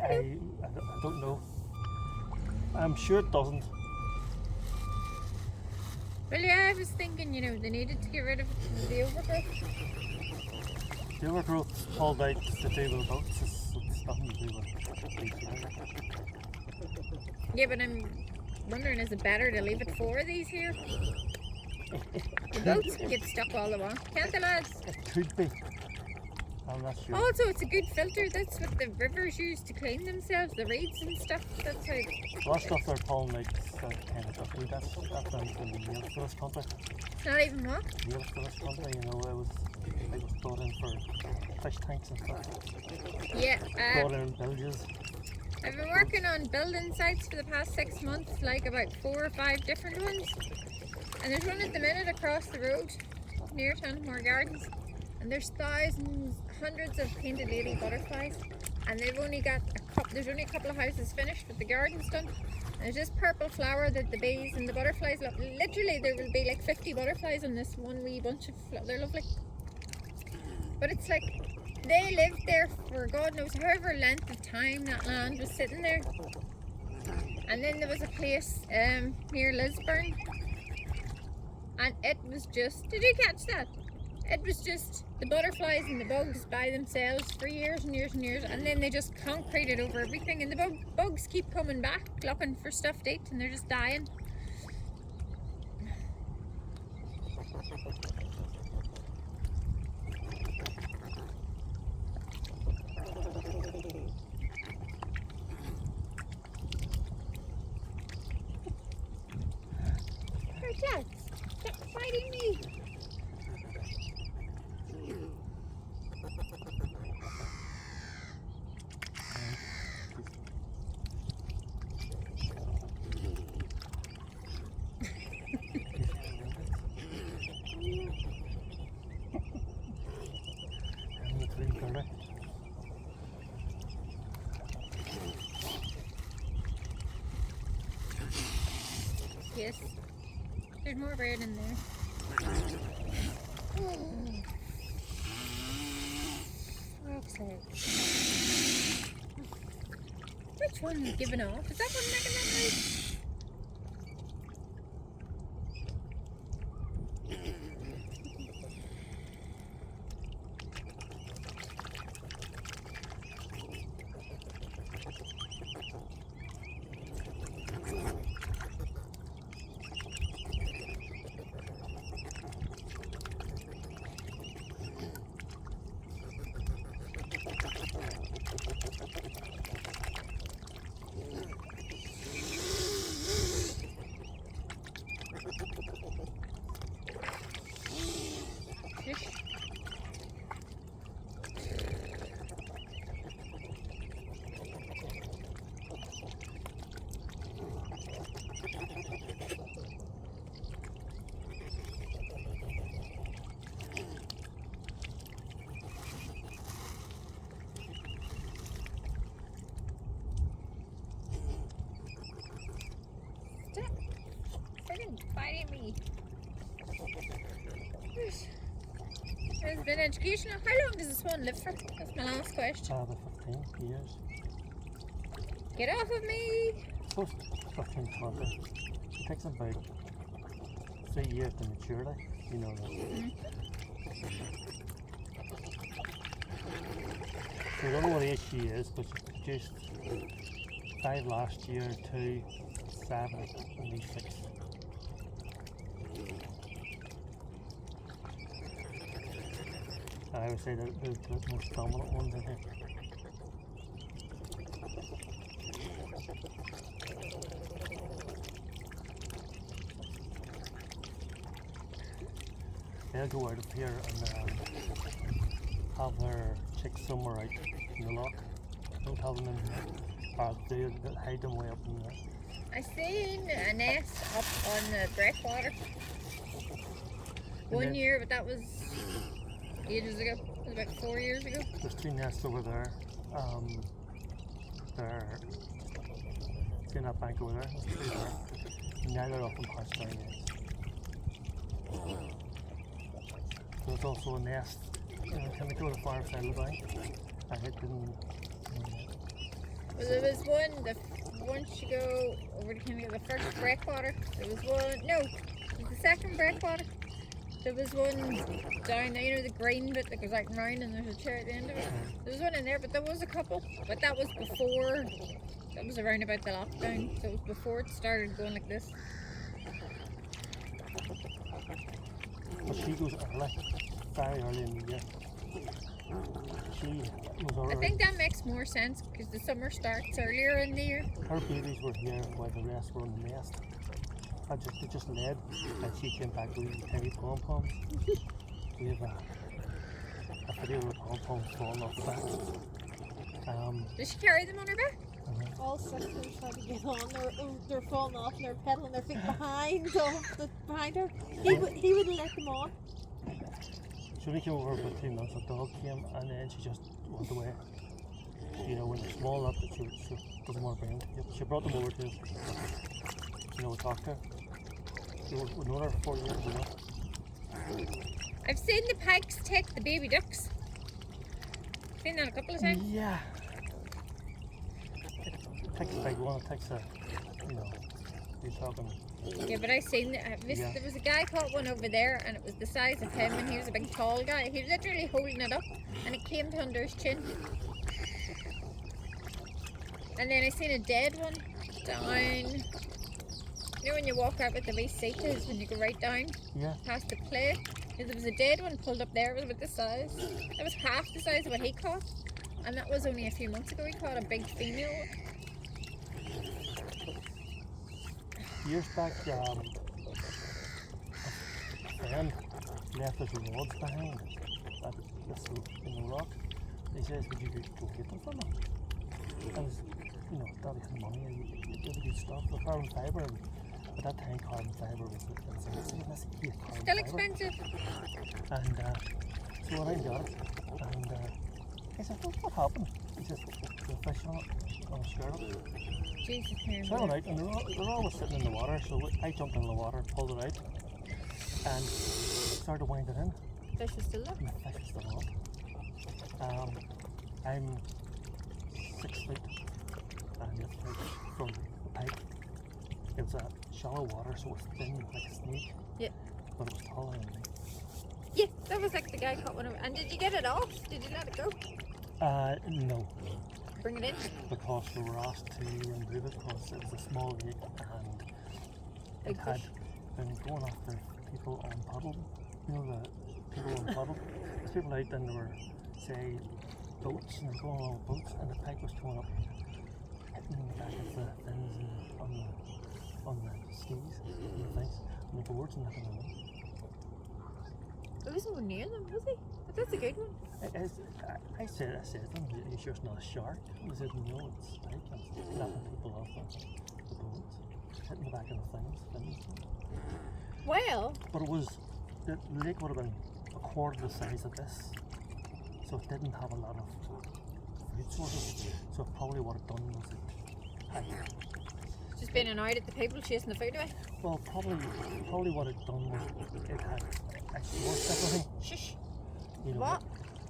I don't know. I'm sure it doesn't. Well, yeah, I was thinking, they needed to get rid of the overgrowth. The overgrowth pulled out to do with boats. It's nothing to do with these here. Yeah, but I'm wondering, is it better to leave it for these here? The goats can get stuck all they want, can't they, lads? It could be. I'm not sure. Also, it's a good filter. That's what the rivers use to clean themselves, the reeds and stuff. That's how. A lot of stuff they're pulling out kind of stuff. That's not even native to this country. It's not even what? Native to this country, it was brought in for fish tanks and stuff. Yeah. Brought in villages. I've been working on building sites for the past 6 months, like about 4 or 5 different ones. And there's one at the minute across the road near Tanamore Gardens. And there's thousands, hundreds of painted lady butterflies. And they've only got there's only a couple of houses finished with the gardens done. And there's this purple flower that the bees and the butterflies love. Literally, there will be like 50 butterflies on this one wee bunch of they're lovely. But it's like, they lived there for God knows however length of time that land was sitting there. And then there was a place near Lisburn. And it was just, did you catch that? It was just the butterflies and the bugs by themselves for years and years and years, and then they just concreted over everything, and the bugs keep coming back looking for stuff to eat, and they're just dying. Hey, cats, stop fighting me. Yes, there's more bread in there. Frog's leg. Which one is giving off? Is that one making that noise? Stop freaking biting me. It's been educational. How long does this one live for? That's my last question. The 15 years. Get off of me! Supposed 15, 20. It takes about 3 years to maturity. You know that. So I don't know what age she is, but she produced 5 last year, 2, 7, and these 6. I would say that the most dominant ones in here. They'll go out of here and have their chicks somewhere out in the lock. Don't have them in here. Or they'll hide them way up in there. I seen a nest up on the breakwater one year, but that was ages ago. It was about 4 years ago. There's 2 nests over there. They're in that bank over there. There's 2 there. And now they're up in parts down there. There's also a nest kind of go to the far side of the bank. I hit them. Well, there was one, once you go over to kind of the first breakwater, there was one, no, it was the second breakwater. There was one down there, you know, the green bit that goes out and round and there's a chair at the end of it. There was one in there, but there was a couple. But that was before, that was around about the lockdown. So it was before it started going like this. But she goes early, very early in the year. She was I already. think that makes more sense because the summer starts earlier in the year. Her babies were here while the rest were in the nest. They just led, and she came back with tiny pom-poms. We have a video of the pom-poms falling off the back. Does she carry them on her back? All six of them trying to get on. They're falling off and they're pedaling their feet behind her. He wouldn't let them on. She only came over for 2 months. The dog came, and then she just went away. You know, when they're small enough that she doesn't want to bring them. She brought them over to, you know, we talked to her. We've known her for 4 years, you know. I've seen the pikes take the baby ducks. Seen that a couple of times. Yeah. It takes a big one. It takes a, you know, you're talking. Yeah, but I seen Yeah. there was a guy caught one over there, and it was the size of him, and he was a big tall guy. He was literally holding it up, and it came to under his chin. And then I seen a dead one down. You know when you walk out with the wee seats, when you go right down Yeah. past the plate? There was a dead one pulled up there. It was about this size. It was half the size of what he caught, and that was only a few months ago. He caught a big female one. Years back, a friend left his rods behind at this in the rock. He says, "Would you go get them from him?" And you know, that was money and you have good stuff. The carbon fibre, and at that time, carbon fibre was carbon Still fibre. expensive. And so when I got it, and I said, well, "What happened?" He says, "The fish on the skirt." Jesus, Mary. So I went out, and they're always sitting in the water, so I jumped in the water, pulled it out, and started winding in, Fish was still there. and the fish was still on. I'm 6 feet, and it's like from the pipe. It was shallow water, so it's thin like a snake. Yeah. But it was taller than me. Yeah, that was like the guy caught one of. And did you get it off? Did you let it go? No, Bring it in? because we were asked to remove it because it was a small lake and it Big had fish. been going after people on paddle. You know, the people on paddle. There's people out and there were, say, boats, and they're going along with boats, and the pike was coming up, hitting the back of the fins and on the skis, and the things, and the boards and nothing on them. It wasn't one near them, was he? But that's a good one. I said to them, "You sure it's not a shark?" They said, "No, it's pike." And it's snapping people off the boats, hitting the back of the fins. Well, But it was, the lake would have been a quarter the size of this, so it didn't have a lot of food sources. So probably what it done was it had, just being annoyed at the people chasing the food away. well, probably what it done was it had outsourced everything. Shush. You know, What?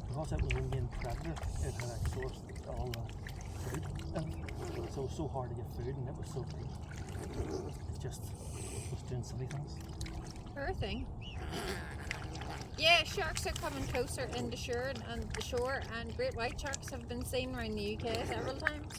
because it was a main predator, it had outsourced all the food, and so it was so hard to get food, and it was so big. It just was doing silly things. Her thing. Yeah, sharks are coming closer in the shore and great white sharks have been seen around the UK several times.